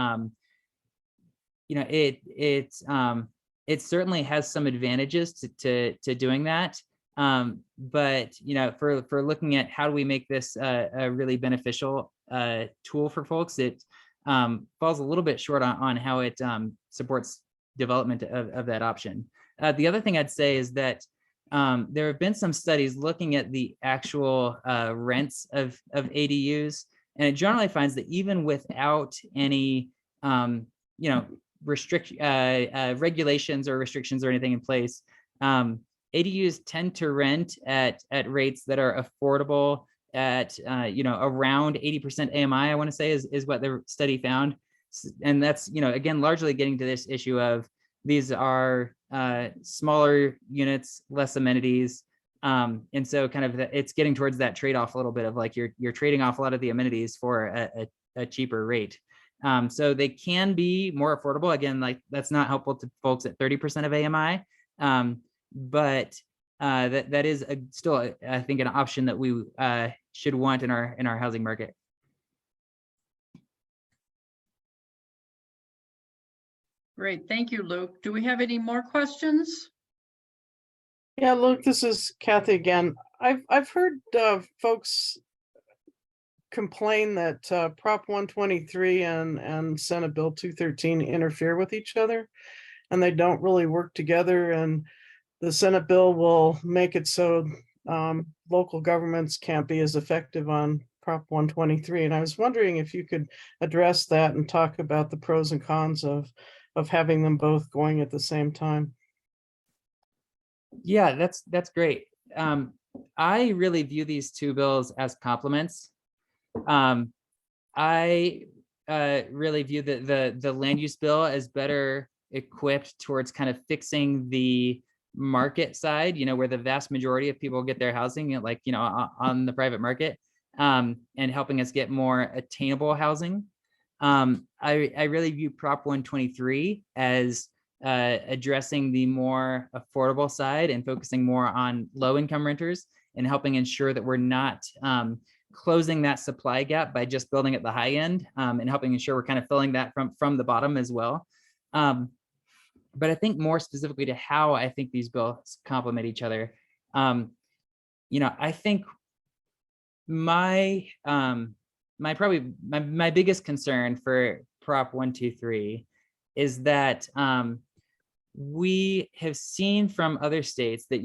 it certainly has some advantages to doing that. But for looking at how do we make this a really beneficial tool for folks, it falls a little bit short on how it supports development of that option. The other thing I'd say is that there have been some studies looking at the actual rents of ADUs, and it generally finds that even without any regulations or restrictions or anything in place, ADUs tend to rent at rates that are affordable at around 80% AMI, I want to say is what the study found. And that's, again, largely getting to this issue of these are smaller units, less amenities. And so kind of it's getting towards that trade-off a little bit of like you're trading off a lot of the amenities for a cheaper rate. So they can be more affordable. Again, like that's not helpful to folks at 30% of AMI. But that is still, I think, an option that we should want in our housing market. Great, thank you, Luke. Do we have any more questions? Yeah, Luke, this is Kathy again. I've heard folks complain that Prop 123 and Senate Bill 213 interfere with each other, and they don't really work together. And the Senate bill will make it so local governments can't be as effective on Prop 123. And I was wondering if you could address that and talk about the pros and cons of having them both going at the same time. Yeah, that's great. I really view these two bills as complements. I really view the land use bill as better equipped towards kind of fixing the market side, where the vast majority of people get their housing, on the private market, and helping us get more attainable housing. I really view Prop 123 as addressing the more affordable side and focusing more on low income renters and helping ensure that we're not closing that supply gap by just building at the high end, and helping ensure we're kind of filling that from the bottom as well. But I think more specifically to how I think these bills complement each other, I think my biggest concern for Prop 123 is that we have seen from other states that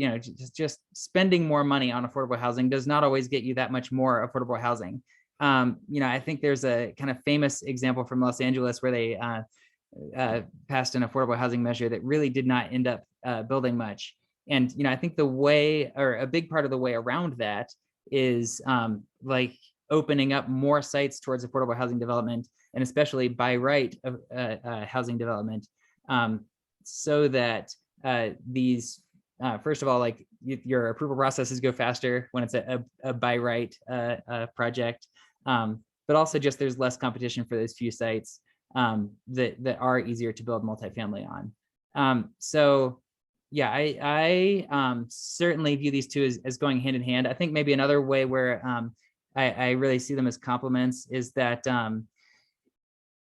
just spending more money on affordable housing does not always get you that much more affordable housing. I think there's a kind of famous example from Los Angeles where they passed an affordable housing measure that really did not end up building much. And I think a big part of the way around that is like opening up more sites towards affordable housing development, and especially by right of housing development, so that these, first of all, like your approval processes go faster when it's a by right project, but also just there's less competition for those few sites that are easier to build multifamily on. So yeah, I certainly view these two as going hand in hand. I think maybe another way where I really see them as complements is that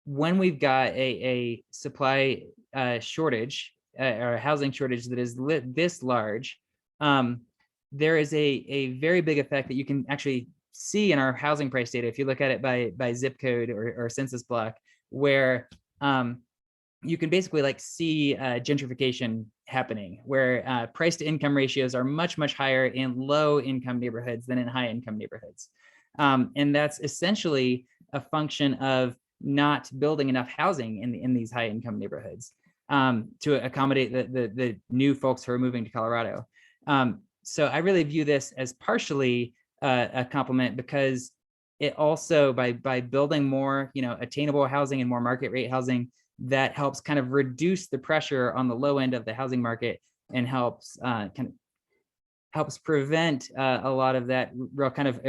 when we've got a supply shortage or a housing shortage that is this large, there is a very big effect that you can actually see in our housing price data if you look at it by zip code or census block, where you can basically like see gentrification happening, where price to income ratios are much, much higher in low income neighborhoods than in high income neighborhoods. And that's essentially a function of not building enough housing in these high income neighborhoods to accommodate the new folks who are moving to Colorado. So I really view this as partially a complement, because it also, by building more attainable housing and more market rate housing, that helps kind of reduce the pressure on the low end of the housing market and helps prevent a lot of that real kind of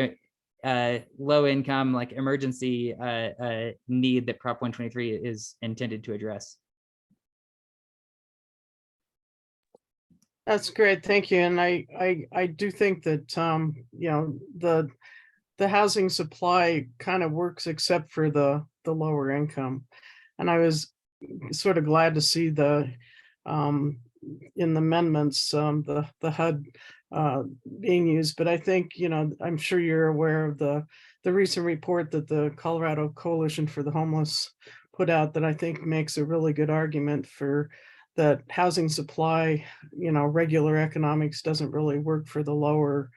low income, like emergency need that Prop 123 is intended to address. That's great, thank you. And I do think that, you know, the housing supply kind of works except for the lower income. And I was sort of glad to see the, in the amendments, the HUD being used. But I think, you know, I'm sure you're aware of the recent report that the Colorado Coalition for the Homeless put out that I think makes a really good argument for that housing supply, you know, regular economics doesn't really work for the lower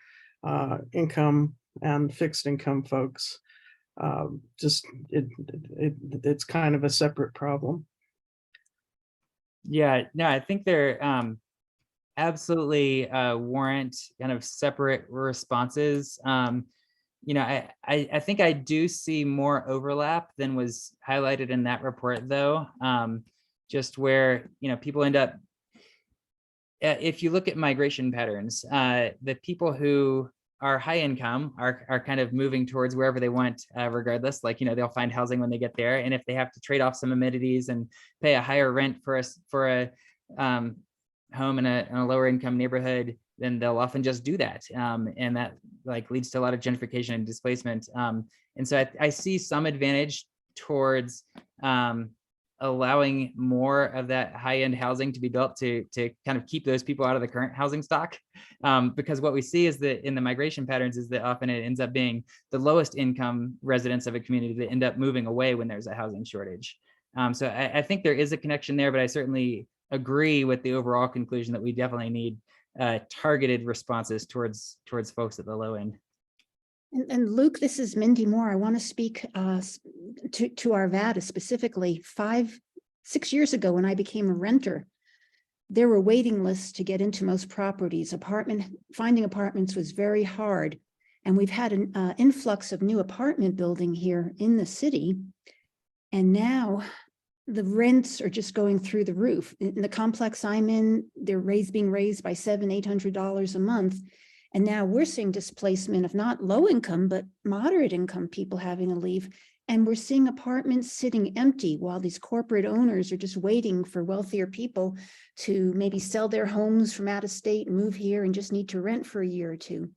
income and fixed income folks. Just it's kind of a separate problem. Yeah, no, I think they're absolutely warrant kind of separate responses. You know, I think I do see more overlap than was highlighted in that report, though. Just where, you know, people end up, if you look at migration patterns, the people who are high income are kind of moving towards wherever they want, regardless. Like, you know, they'll find housing when they get there, and if they have to trade off some amenities and pay a higher rent for a home in a lower income neighborhood, then they'll often just do that, and that like leads to a lot of gentrification and displacement. And so I see some advantage towards allowing more of that high-end housing to be built to kind of keep those people out of the current housing stock. Because what we see is that in the migration patterns is that often it ends up being the lowest income residents of a community that end up moving away when there's a housing shortage. So I think there is a connection there, but I certainly agree with the overall conclusion that we definitely need targeted responses towards folks at the low end. And Luke, this is Mindy Moore. I want to speak to Arvada specifically. 6 years ago, when I became a renter, there were waiting lists to get into most properties. Finding apartments was very hard. And we've had an influx of new apartment building here in the city. And now the rents are just going through the roof. In the complex I'm in, they're being raised by $700-800 a month. And now we're seeing displacement of not low income, but moderate income people having to leave. And we're seeing apartments sitting empty while these corporate owners are just waiting for wealthier people to maybe sell their homes from out of state and move here and just need to rent for a year or two.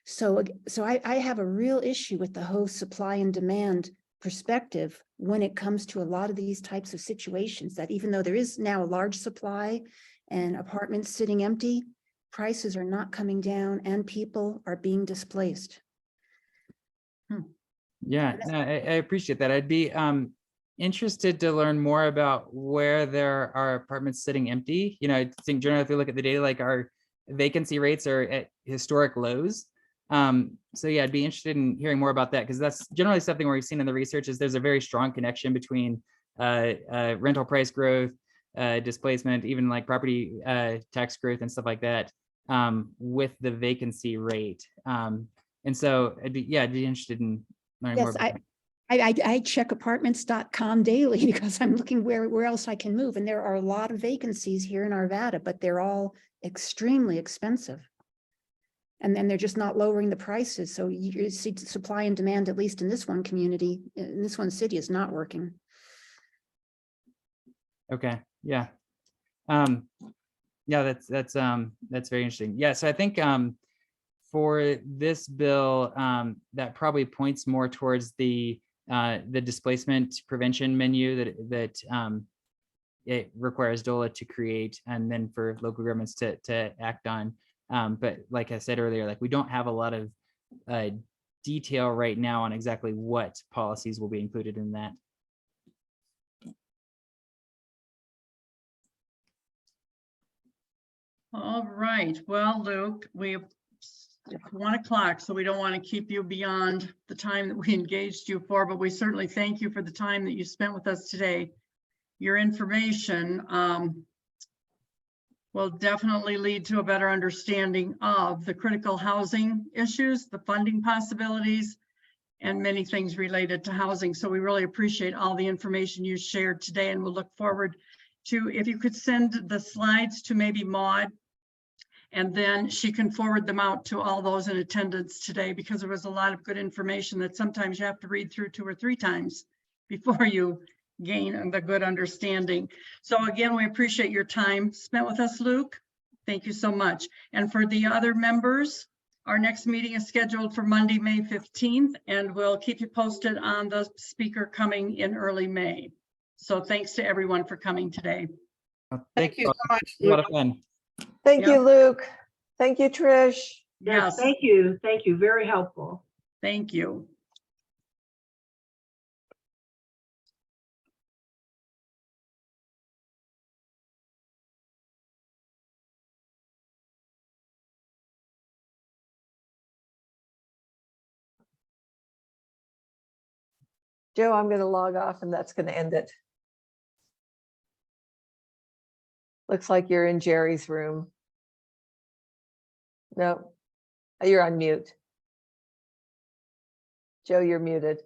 So I have a real issue with the whole supply and demand perspective when it comes to a lot of these types of situations, that even though there is now a large supply and apartments sitting empty, prices are not coming down and people are being displaced. Yeah, no, I appreciate that. I'd be interested to learn more about where there are apartments sitting empty. You know, I think generally if we look at the data, like our vacancy rates are at historic lows. So yeah, I'd be interested in hearing more about that, because that's generally something where we've seen in the research is there's a very strong connection between rental price growth, displacement, even like property tax growth and stuff like that, with the vacancy rate. And so I'd be interested in learning more about that. I check apartments.com daily because I'm looking where else I can move. And there are a lot of vacancies here in Arvada, but they're all extremely expensive. And then they're just not lowering the prices. So you see supply and demand, at least in this one community, in this one city, is not working. Okay, yeah. Yeah, that's very interesting. Yeah, so I think for this bill, that probably points more towards the displacement prevention menu that it requires DOLA to create, and then for local governments to act on. But like I said earlier, like we don't have a lot of detail right now on exactly what policies will be included in that. All right, well, Luke, it's 1 o'clock, so we don't want to keep you beyond the time that we engaged you for, but we certainly thank you for the time that you spent with us today. Your information will definitely lead to a better understanding of the critical housing issues, the funding possibilities, and many things related to housing. So we really appreciate all the information you shared today, and we'll look forward to, if you could send the slides to maybe Maud And then she can forward them out to all those in attendance today, because there was a lot of good information that sometimes you have to read through 2 or 3 times before you gain the good understanding. So again, we appreciate your time spent with us, Luke. Thank you so much. And for the other members, our next meeting is scheduled for Monday, May 15th, and we'll keep you posted on the speaker coming in early May. So thanks to everyone for coming today. Thank you so much. A lot Luke. of fun. Thank you, Luke. Thank you, Trish. Yes, Thank you. Thank you. Very helpful. thank you. Joe, I'm going to log off and that's going to end it. Looks like you're in Jerry's room. No, you're on mute. Joe, you're muted.